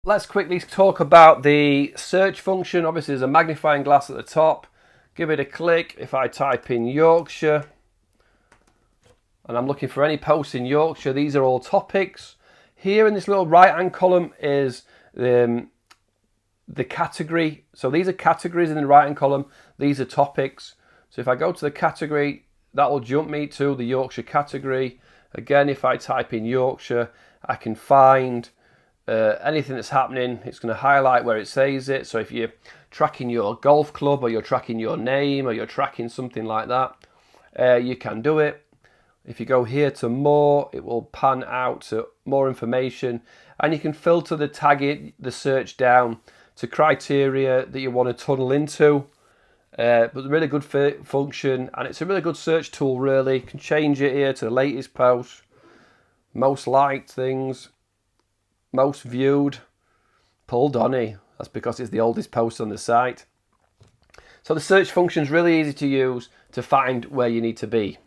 Let's quickly talk about the search function. Obviously there's a magnifying glass at the top. Give it a click. If I type in Yorkshire and I'm looking for any posts in Yorkshire, these are all topics. Here in this little right hand column is the category. So these are categories in the right hand column. These are topics. So if I go to the category, that will jump me to the Yorkshire category. Again, if I type in Yorkshire, I can find anything that's happening. It's going to highlight where it says it. So if you're tracking your golf club, or you're tracking your name, or you're tracking something like that, you can do it. If you go here to more, it will pan out to more information, and you can filter the search down to criteria that you want to tunnel into. But really good function, and it's a really good search tool. Really, you can change it here to the latest post, most liked things, most viewed. Paul Donny, that's because it's the oldest post on the site. So the search function is really easy to use to find where you need to be.